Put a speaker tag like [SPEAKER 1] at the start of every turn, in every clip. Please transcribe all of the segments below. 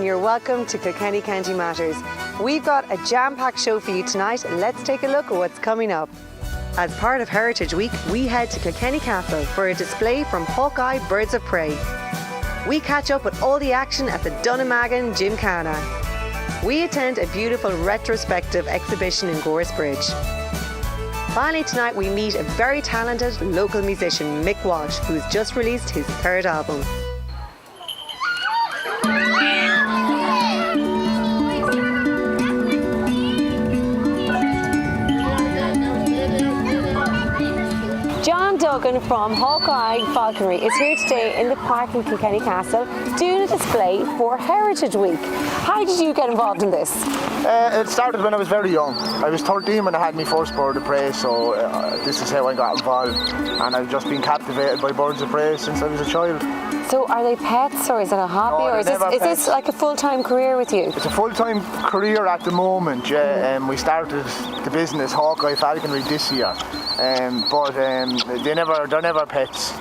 [SPEAKER 1] you're welcome to Kilkenny County Matters. We've got a jam-packed show for you tonight, and let's take a look at what's coming up. As part of Heritage Week, we head to Kilkenny Castle for a display from Hawkeye Birds of Prey. We catch up with all the action at the Dunnamaggin Gymkhana. We attend a beautiful retrospective exhibition in Goresbridge. Finally tonight we meet a very talented local musician, Mick Walsh, who's just released his third album. Duggan from Hawkeye Falconry is here today in the park in Kilkenny Castle doing a display for Heritage Week. How did you get involved in this?
[SPEAKER 2] It started when I was very young. I was 13 when I had my first bird of prey, so this is how I got involved, and I've just been captivated by birds of prey since I was a child.
[SPEAKER 1] So are they pets, or is it a hobby, or is this like a full-time career with you?
[SPEAKER 2] It's a full-time career at the moment, yeah. We started the business Hawkeye Falconry this year, but they're never pets.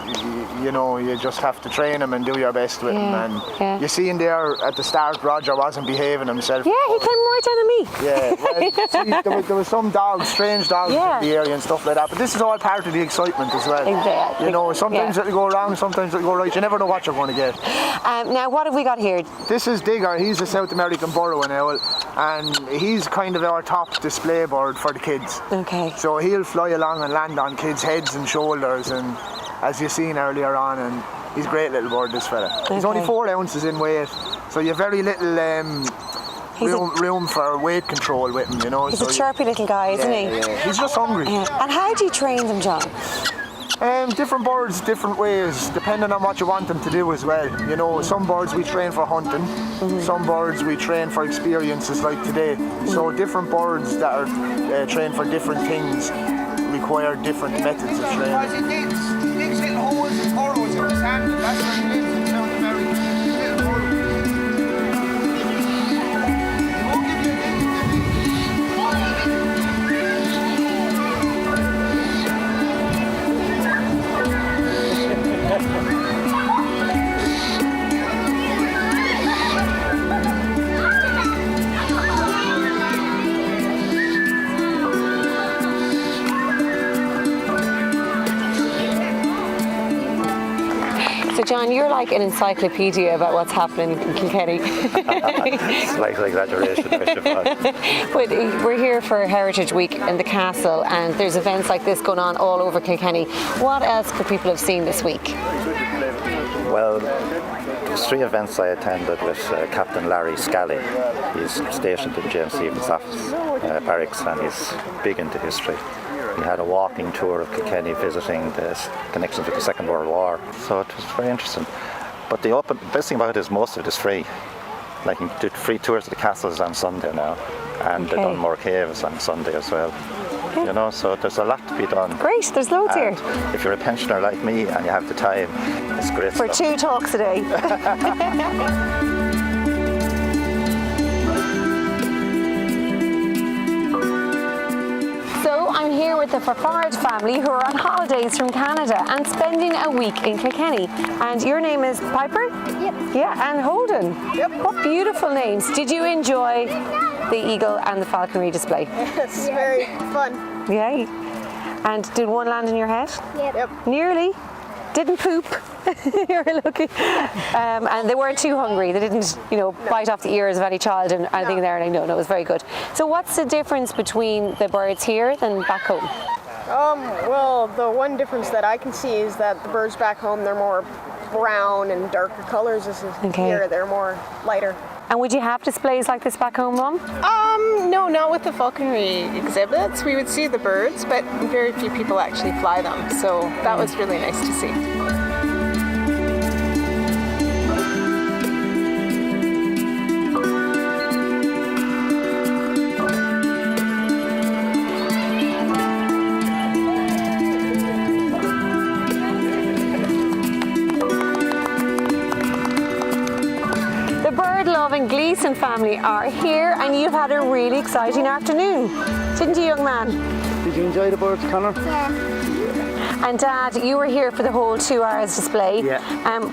[SPEAKER 2] You know, you just have to train them and do your best with them. And you see in there at the start, Roger wasn't behaving himself.
[SPEAKER 1] Yeah, he came right down on me.
[SPEAKER 2] Yeah, well, see, there was some dogs, strange dogs in the area and stuff like that. But this is all part of the excitement as well.
[SPEAKER 1] Exactly.
[SPEAKER 2] You know, sometimes it'll go wrong, sometimes it'll go right. You never know what you're going to get.
[SPEAKER 1] Now, what have we got here?
[SPEAKER 2] This is Digger. He's a South American burrowing owl, and he's kind of our top display bird for the kids.
[SPEAKER 1] Okay.
[SPEAKER 2] So he'll fly along and land on kids' heads and shoulders, and as you've seen earlier on, and he's a great little bird, this fella. He's only 4 ounces in weight, so you have very little room for weight control with him, you know.
[SPEAKER 1] He's a chirpy little guy, isn't he?
[SPEAKER 2] Yeah. He's just hungry.
[SPEAKER 1] And how do you train them, John?
[SPEAKER 2] Different birds, different ways, depending on what you want them to do as well. You know, some birds we train for hunting, some birds we train for experiences like today. So different birds that are trained for different things require different methods of training.
[SPEAKER 3] Because he digs little holes and burrows in the sand, and that's where he lives in South America. Little burrows. He won't give you a hint.
[SPEAKER 1] So John, you're like an encyclopedia about what's happening in Kilkenny.
[SPEAKER 4] Slight exaggeration,
[SPEAKER 1] But we're here for Heritage Week in the castle, and there's events like this going on all over Kilkenny. What else could people have seen this week?
[SPEAKER 4] Well, there's 3 events I attended with Captain Larry Scally. He's stationed in James Stevens' office, barracks, and he's big into history. We had a walking tour of Kilkenny visiting the connections with the Second World War, so it was very interesting. But the best thing about it is most of it is free. Like you do free tours of the castles on Sunday now, and the Dunmore Caves on Sunday as well. You know, so there's a lot to be done.
[SPEAKER 1] Great, there's loads here.
[SPEAKER 4] If you're a pensioner like me and you have the time, it's great
[SPEAKER 1] For
[SPEAKER 4] stuff.
[SPEAKER 1] 2 talks a day. So I'm here with the Falconry family who are on holidays from Canada and spending a week in Kilkenny. And your name is Piper?
[SPEAKER 5] Yep.
[SPEAKER 1] Yeah, and Holden.
[SPEAKER 5] Yep.
[SPEAKER 1] What beautiful names. Did you enjoy the Eagle and the Falconry display?
[SPEAKER 5] It's very fun.
[SPEAKER 1] Yeah. And did one land in your head?
[SPEAKER 5] Yep.
[SPEAKER 1] Nearly. Didn't poop. You're lucky. And they weren't too hungry. They didn't, bite off the ears of any child and anything there. And no, it was very good. So what's the difference between the birds here than back home?
[SPEAKER 5] Well, the one difference that I can see is that the birds back home, they're more brown and darker colors. Here, they're more lighter.
[SPEAKER 1] And would you have displays like this back home, Mum?
[SPEAKER 6] No, not with the falconry exhibits. We would see the birds, but very few people actually fly them. So that was really nice to see.
[SPEAKER 1] And Gleason family are here, and you've had a really exciting afternoon, didn't you, young man?
[SPEAKER 2] Did you enjoy the birds, Connor?
[SPEAKER 5] Yeah.
[SPEAKER 1] And Dad, you were here for the whole 2 hours display.
[SPEAKER 7] Yeah.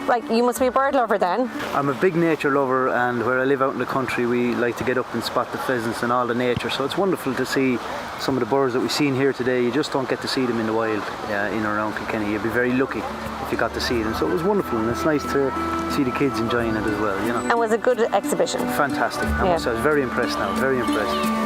[SPEAKER 1] Like, you must be a bird lover then.
[SPEAKER 7] I'm a big nature lover, and where I live out in the country, we like to get up and spot the pheasants and all the nature. So it's wonderful to see some of the birds that we've seen here today. You just don't get to see them in the wild in and around Kilkenny. You'd be very lucky if you got to see them. So it was wonderful, and it's nice to see the kids enjoying it as well, you know.
[SPEAKER 1] And was a good exhibition.
[SPEAKER 7] Fantastic. I was very impressed now, very impressed.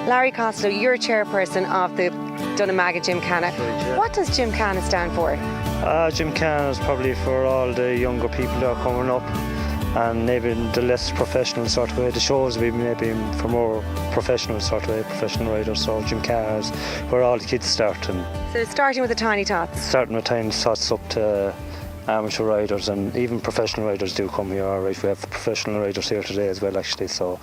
[SPEAKER 1] Larry Costello, you're chairperson of the Dunnamaggin Gymkhana. What does Gymkhana stand for?
[SPEAKER 8] Gymkhana is probably for all the younger people that are coming up, and maybe the less professional sort of way. The shows will be maybe for more professional sort of way, professional riders. So Gymkhana is where all the kids start. And
[SPEAKER 1] So starting with the tiny tots.
[SPEAKER 8] starting with tiny tots up to amateur riders, and even professional riders do come here. All right, we have professional riders here today as well, actually. So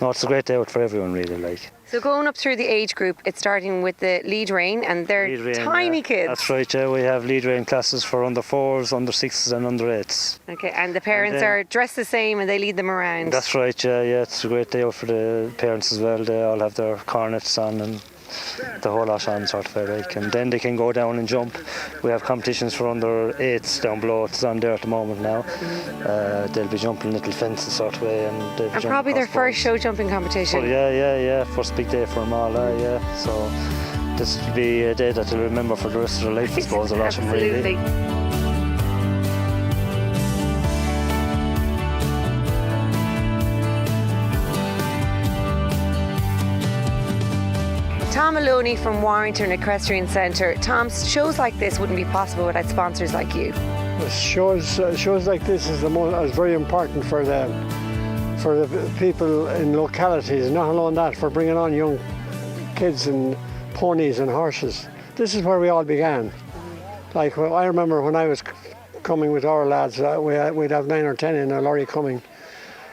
[SPEAKER 8] no, it's a great day out for everyone, really. Like.
[SPEAKER 1] So going up through the age group, it's starting with the lead rein, and they're
[SPEAKER 8] Lead rein,
[SPEAKER 1] tiny kids.
[SPEAKER 8] That's right, yeah. We have lead rein classes for under 4s, under 6s and under 8s.
[SPEAKER 1] Okay, and the parents are dressed the same and they lead them around.
[SPEAKER 8] That's right, yeah. It's a great day out for the parents as well. They all have their cornets on and the whole lot on sort of way, like. And then they can go down and jump. We have competitions for under 8s down below. It's on there at the moment now. They'll be jumping little fences sort of way, and they'll be
[SPEAKER 1] And
[SPEAKER 8] jumping
[SPEAKER 1] probably their
[SPEAKER 8] across
[SPEAKER 1] first show jumping competition.
[SPEAKER 8] Oh, yeah. First big day for them all, yeah. So this will be a day that they'll remember for the rest of their life, I suppose, a lot of them, really.
[SPEAKER 1] Absolutely. Tom Maloney from Warrington Equestrian Centre. Tom, shows like this wouldn't be possible without sponsors like you.
[SPEAKER 9] Shows like this is very important for the people in localities. Not alone that, for bringing on young kids and ponies and horses. This is where we all began. Like, I remember when I was coming with our lads, we'd have 9 or 10 in a lorry coming,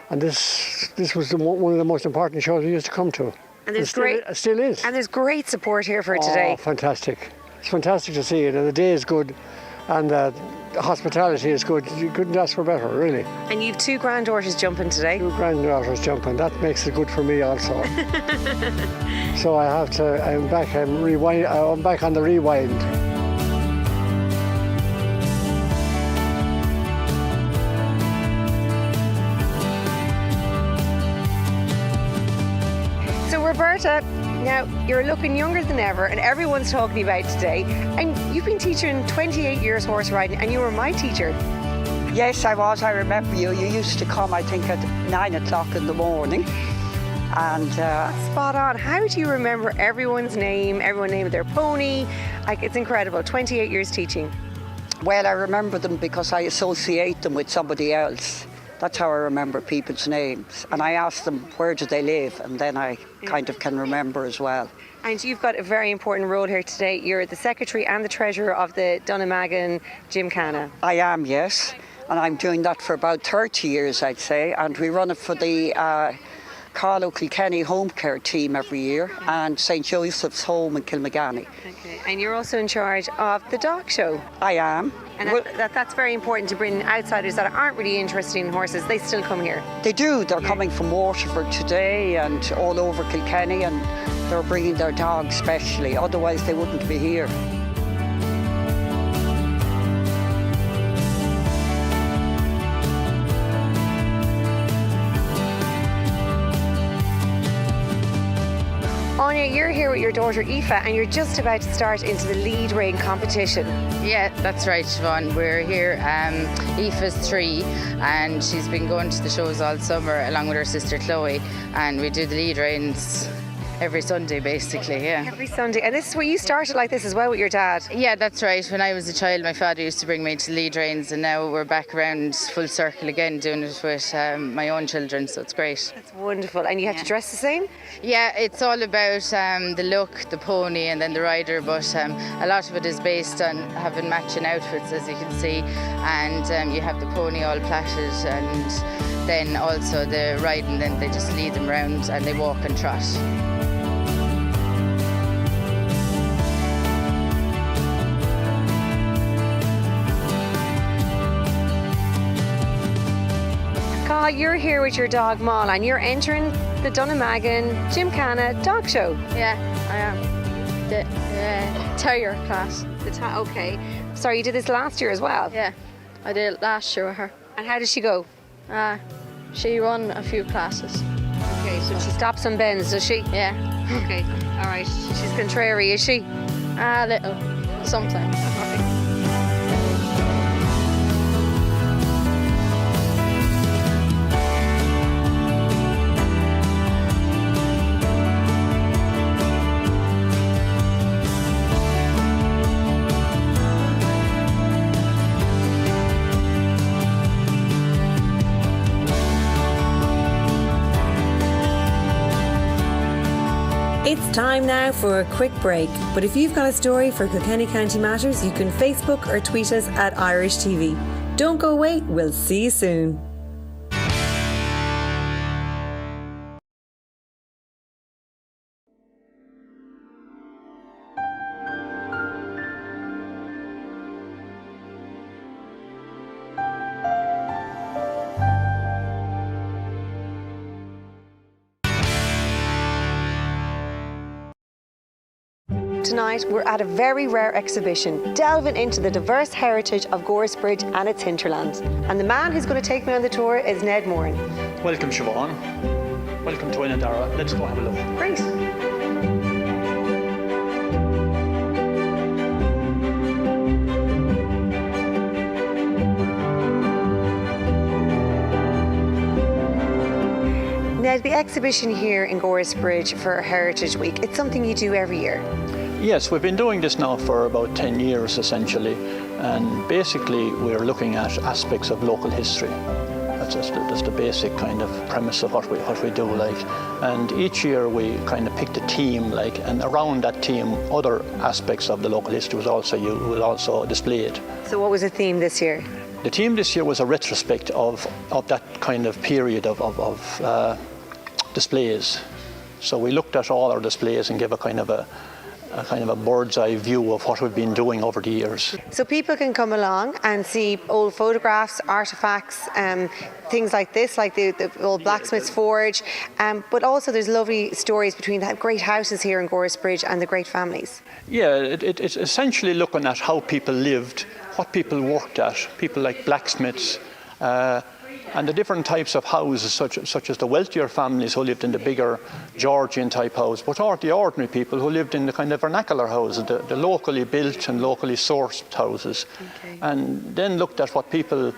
[SPEAKER 9] and this was one of the most important shows we used to come to.
[SPEAKER 1] And there's
[SPEAKER 9] It still is.
[SPEAKER 1] And there's great support here for today.
[SPEAKER 9] Oh, fantastic. It's fantastic to see it, and the day is good, and the hospitality is good. You couldn't ask for better, really.
[SPEAKER 1] And you've 2 granddaughters jumping today.
[SPEAKER 9] 2 granddaughters jumping. That makes it good for me also. So I'm back on the rewind.
[SPEAKER 1] So Roberta, now you're looking younger than ever, and everyone's talking about today. And you've been teaching 28 years horse riding, and you were my teacher.
[SPEAKER 10] Yes, I was. I remember you. You used to come, I think, at 9 o'clock in the morning. And
[SPEAKER 1] Spot on. How do you remember everyone's name of their pony? Like, it's incredible. 28 years teaching.
[SPEAKER 10] well, I remember them because I associate them with somebody else. That's how I remember people's names. And I ask them, where do they live? And then I kind of can remember as well.
[SPEAKER 1] And you've got a very important role here today. You're the secretary and the treasurer of the Dunnamaggin Gymkhana.
[SPEAKER 10] I am, yes. And I'm doing that for about 30 years, I'd say. And we run it for the Carlow Kilkenny home care team every year and St. Joseph's Home in Kilmagany.
[SPEAKER 1] Okay. And you're also in charge of the dog show.
[SPEAKER 10] I am.
[SPEAKER 1] And that's very important to bring outsiders that aren't really interested in horses. They still come here.
[SPEAKER 10] They do. They're coming from Waterford today and all over Kilkenny, and they're bringing their dogs specially. Otherwise, they wouldn't be here.
[SPEAKER 1] Anya, you're here with your daughter Aoife, and you're just about to start into the lead rein competition.
[SPEAKER 11] Yeah, that's right, Siobhan. We're here. Aoife's 3 and she's been going to the shows all summer along with her sister Chloe, and we do the lead reins every Sunday basically, yeah.
[SPEAKER 1] Every Sunday. And this is where you started like this as well with your dad?
[SPEAKER 11] Yeah, that's right. When I was a child, my father used to bring me to lead reins, and now we're back around full circle again, doing it with my own children, so it's great.
[SPEAKER 1] That's wonderful. And you have to dress the same?
[SPEAKER 11] Yeah, it's all about the look, the pony and then the rider, but a lot of it is based on having matching outfits, as you can see, and you have the pony all plaited, and then also the riding, then they just lead them around and they walk and trot.
[SPEAKER 1] Carl, you're here with your dog Moll and you're entering the Dunnamaggin Gymkhana dog show.
[SPEAKER 5] Yeah, I am. The terrier class.
[SPEAKER 1] Okay. Sorry, you did this last year as well?
[SPEAKER 5] Yeah, I did it last year with her.
[SPEAKER 1] And how did she go?
[SPEAKER 5] She won a few classes.
[SPEAKER 1] Okay, so she stops and bends, does she?
[SPEAKER 5] Yeah.
[SPEAKER 1] Okay, all right. She's contrary, is she?
[SPEAKER 5] A little, sometimes.
[SPEAKER 1] It's time now for a quick break. But if you've got a story for Kilkenny County Matters, you can Facebook or tweet us at Irish TV. Don't go away, we'll see you soon. Tonight, we're at a very rare exhibition, delving into the diverse heritage of Goresbridge and its hinterland. And the man who's going to take me on the tour is Ned Moran.
[SPEAKER 12] Welcome, Siobhan. Welcome to Inadara. Let's go have a look.
[SPEAKER 1] Great. Ned, the exhibition here in Goresbridge for Heritage Week, it's something you do every year.
[SPEAKER 12] Yes, we've been doing this now for about 10 years essentially, and basically we're looking at aspects of local history. That's the basic kind of premise of what we do, like. And each year we kind of picked a theme, like, and around that theme other aspects of the local history was also displayed.
[SPEAKER 1] So what was the theme this year?
[SPEAKER 12] The theme this year was a retrospect of that kind of period of displays. So we looked at all our displays and gave a kind of a bird's eye view of what we've been doing over the years.
[SPEAKER 1] So people can come along and see old photographs, artefacts, things like this, like the old blacksmith's forge, but also there's lovely stories between the great houses here in Goresbridge and the great families.
[SPEAKER 12] Yeah, it's essentially looking at how people lived, what people worked at, people like blacksmiths, and the different types of houses, such as the wealthier families who lived in the bigger Georgian type house, but or the ordinary people who lived in the kind of vernacular houses, the locally built and locally sourced houses. Okay. And then looked at what people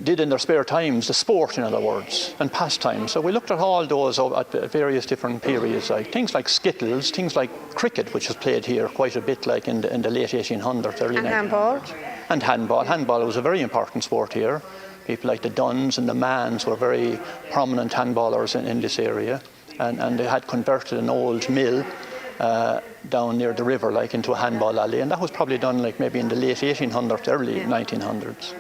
[SPEAKER 12] did in their spare times, the sport in other words, and pastime. So we looked at all those at various different periods, like things like skittles, things like cricket, which was played here quite a bit, like in the late 1800s, early 1900s.
[SPEAKER 1] And handball?
[SPEAKER 12] And handball. Handball was a very important sport here. People like the Duns and the Mans were very prominent handballers in this area, and they had converted an old mill down near the river, like, into a handball alley, and that was probably done like maybe in the late 1800s, early 1900s.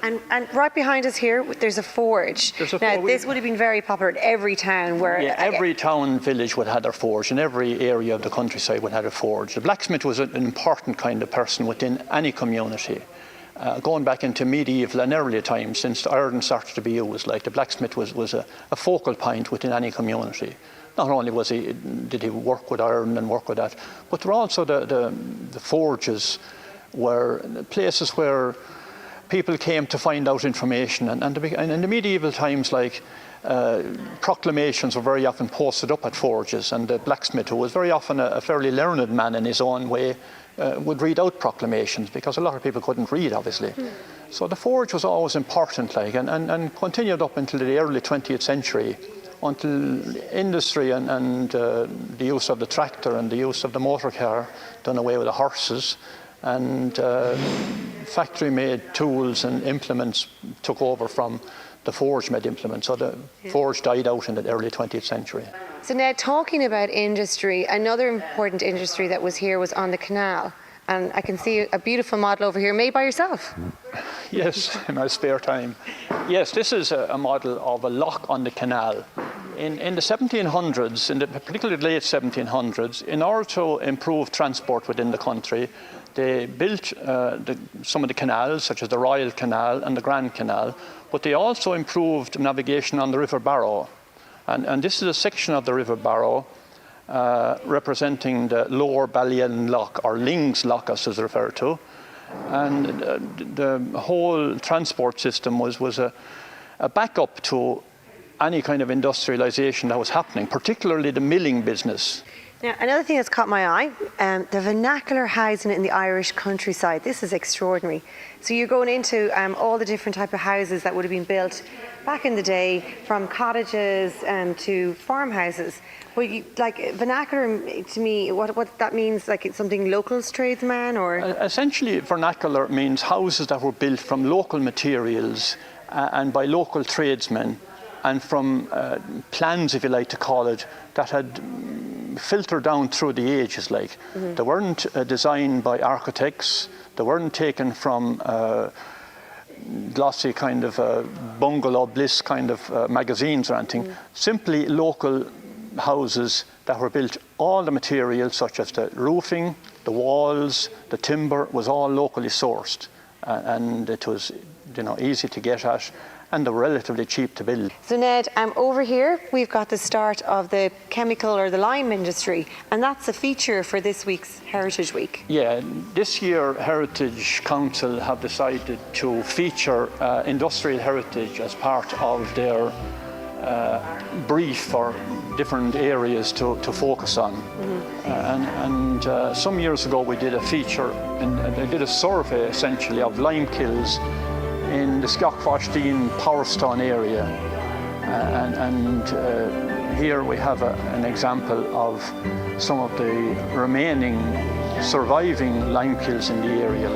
[SPEAKER 1] And right behind us here, there's a forge. Now, this would have been very popular in every town where...
[SPEAKER 12] Yeah, every town, village would have their forge, and every area of the countryside would have a forge. The blacksmith was an important kind of person within any community. Going back into medieval and earlier times, since iron started to be used, like, the blacksmith was a focal point within any community. Not only did he work with iron and work with that, but there were also the forges were places where people came to find out information. And in the medieval times, like, proclamations were very often posted up at forges, and the blacksmith, who was very often a fairly learned man in his own way, would read out proclamations, because a lot of people couldn't read, obviously. So the forge was always important, like, and continued up until the early 20th century, until industry and the use of the tractor and the use of the motor car done away with the horses, and factory-made tools and implements took over from the forge-made implements. So the forge died out in the early 20th century.
[SPEAKER 1] So now, talking about industry, another important industry that was here was on the canal. And I can see a beautiful model over here, made by yourself.
[SPEAKER 12] Yes, in my spare time. Yes, this is a model of a lock on the canal. In the 1700s, particularly late 1700s, in order to improve transport within the country, they built some of the canals, such as the Royal Canal and the Grand Canal, but they also improved navigation on the River Barrow. And this is a section of the River Barrow representing the Lower Ballian Lock, or Ling's Lock as it's referred to. And the whole transport system was a backup to any kind of industrialization that was happening, particularly the milling business.
[SPEAKER 1] Now, another thing that's caught my eye, the vernacular housing in the Irish countryside. This is extraordinary. So you're going into all the different type of houses that would have been built back in the day, from cottages to farmhouses. But like vernacular, to me, what that means, like it's something local tradesman, or?
[SPEAKER 12] Essentially, vernacular means houses that were built from local materials and by local tradesmen, and from plans, if you like to call it, that had filtered down through the ages. Like they weren't designed by architects, they weren't taken from glossy kind of bungalow bliss kind of magazines or anything. Simply local houses that were built, all the materials such as the roofing, the walls, the timber was all locally sourced, and it was, you know, easy to get at, and they were relatively cheap to build.
[SPEAKER 1] So Ned, over here we've got the start of the chemical or the lime industry, and that's a feature for this week's Heritage Week.
[SPEAKER 12] Yeah, this year Heritage Council have decided to feature industrial heritage as part of their brief for different areas to focus on. And some years ago we did a feature, and they did a survey essentially of lime kilns in the Skiochfostine Powerstone area, and here we have an example of some of the remaining surviving lime kilns in the area.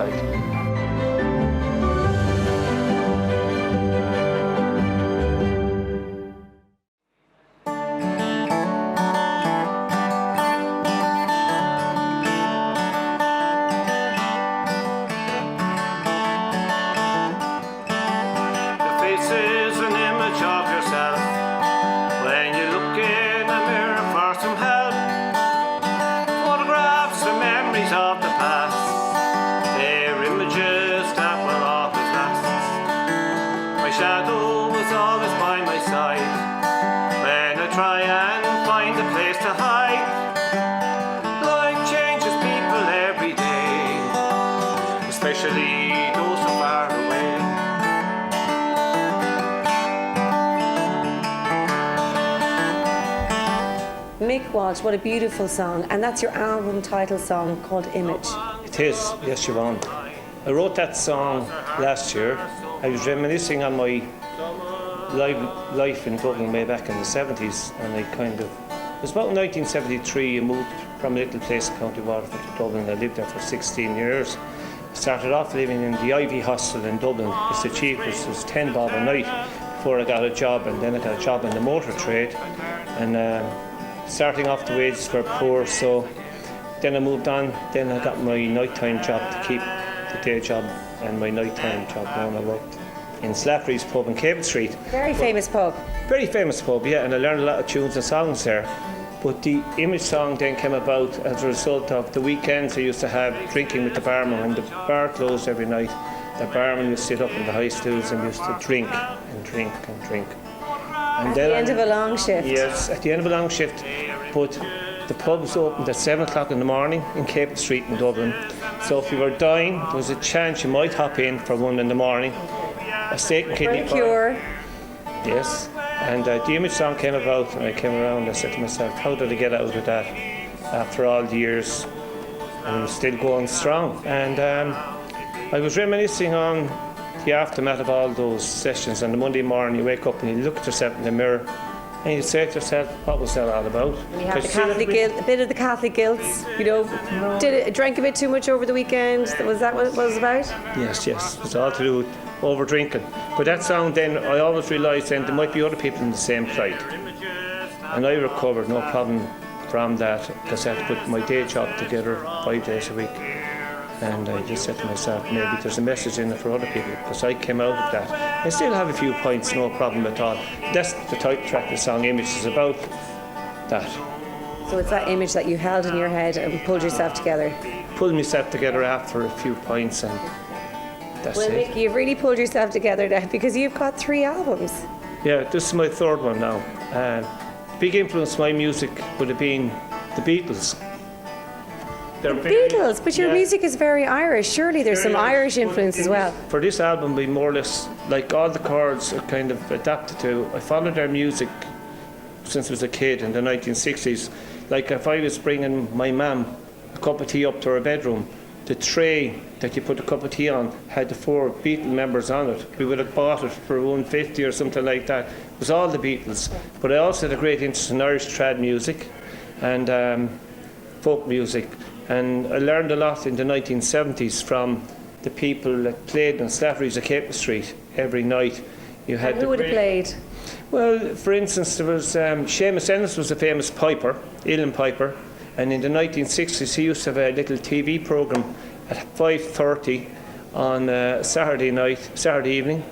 [SPEAKER 1] Mick Walsh, what a beautiful song, and that's your album title song called Image.
[SPEAKER 13] It is, yes, Siobhan. I wrote that song last year. I was reminiscing on my life in Dublin way back in the 70s, and it was about 1973. I moved from a little place in County Waterford to Dublin. I lived there for 16 years. I started off living in the Ivy Hostel in Dublin. It's the cheapest, it was 10 bob a night before I got a job, and then I got a job in the motor trade. And starting off, the wages were poor, so then I moved on. Then I got my nighttime job to keep the day job and my nighttime job. And I worked in Slattery's pub in Cable Street.
[SPEAKER 1] Very famous pub.
[SPEAKER 13] Very famous pub, yeah, and I learned a lot of tunes and songs there. But the Image song then came about as a result of the weekends I used to have drinking with the barman. When the bar closed every night, the barman used to sit up in the high stools and used to drink and drink and drink. And
[SPEAKER 1] at the end of a long shift.
[SPEAKER 13] Yes, at the end of a long shift. But the pubs opened at 7 o'clock in the morning in Capel Street in Dublin. So if you were dying, there was a chance you might hop in for 1 in the morning. A steak and kidney pie.
[SPEAKER 1] Cure.
[SPEAKER 13] Yes. And the Image song came about, and I came around and I said to myself, how did I get out of that after all the years and still going strong? And I was reminiscing on the aftermath of all those sessions. On the Monday morning you wake up and you look at yourself in the mirror And you say to yourself, what was that all about?
[SPEAKER 1] And you have the Catholic guilt, a bit of the Catholic guilt, you know. Drank a bit too much over the weekend. Was that what it was about?
[SPEAKER 13] Yes. It's all to do with over drinking. But that song then, I always realised then there might be other people in the same plight. And I recovered, no problem from that, because I had to put my day job together 5 days a week. And I just said to myself, maybe there's a message in it for other people, because I came out of that. I still have a few points, no problem at all. That's the title track of the song, Image, is about that.
[SPEAKER 1] So it's that image that you held in your head and pulled yourself together?
[SPEAKER 13] Pulled myself together after a few points, and that's
[SPEAKER 1] well,
[SPEAKER 13] it.
[SPEAKER 1] Mick, you've really pulled yourself together now, because you've got 3 albums.
[SPEAKER 13] Yeah, this is my 3rd one now. Big influence on my music would have been the Beatles.
[SPEAKER 1] Beatles, but your music is very Irish. Surely there's some Irish influence as well.
[SPEAKER 13] For this album, we more or less, like all the chords are kind of adapted to. I followed their music since I was a kid in the 1960s. Like if I was bringing my mum a cup of tea up to her bedroom, the tray that you put a cup of tea on had the 4 Beatle members on it. We would have bought it for $1.50 or something like that. It was all the Beatles. But I also had a great interest in Irish trad music and folk music. And I learned a lot in the 1970s from the people that played on Slattery's at Capel Street every night. You had
[SPEAKER 1] who would have played?
[SPEAKER 13] Well, for instance, there was Seamus Ennis was a famous piper, uilleann piper, and in the 1960s he used to have a little TV programme at 5:30 on Saturday evening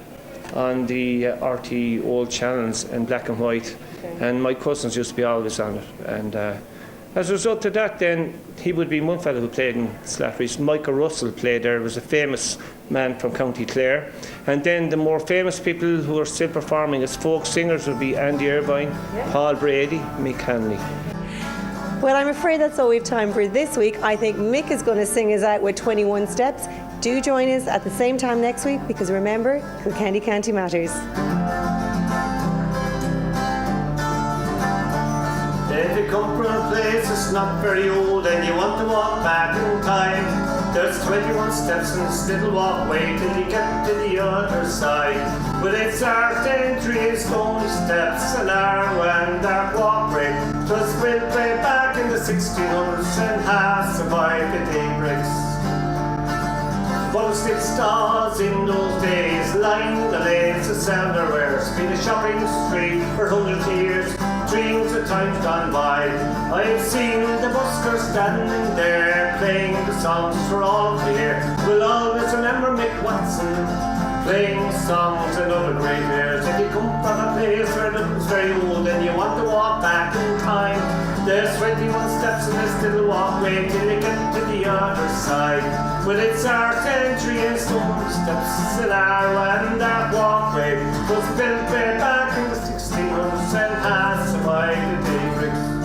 [SPEAKER 13] on the RT old channels in black and white, and my cousins used to be always on it. And as a result of that, then he would be one fellow who played in Slattery's. Michael Russell played there. Was a famous man from County Clare. And then the more famous people who are still performing as folk singers would be Andy Irvine, Paul Brady, Mick Hanley.
[SPEAKER 1] Well, I'm afraid that's all we have time for this week. I think Mick is going to sing us out with 21 Steps. Do join us at the same time next week, because remember, Kilkenny County matters.
[SPEAKER 14] If you come from a place that's not very old and you want to walk back in time, there's 21 steps in this little walkway till you get to the other side. Well, it's our 3 stone steps, an narrow and dark walkway. 'Twas built way back in the 1600s and has survived the daybreaks. But still stars in those days lined the lanes to sell their wares. Been a shopping street for hundreds of years, dreams of times gone by. I've seen the buskers standing there playing the songs for all to hear. We'll always remember Mick Watson playing songs and other great airs. If you come from a place where nothing's very old and you want to walk back in time, there's 21 steps in this little walkway till you get to the other side. Well, it's our 3 stone steps, an narrow and dark walkway. Was built way back in the 1600s and has survived the daybreaks.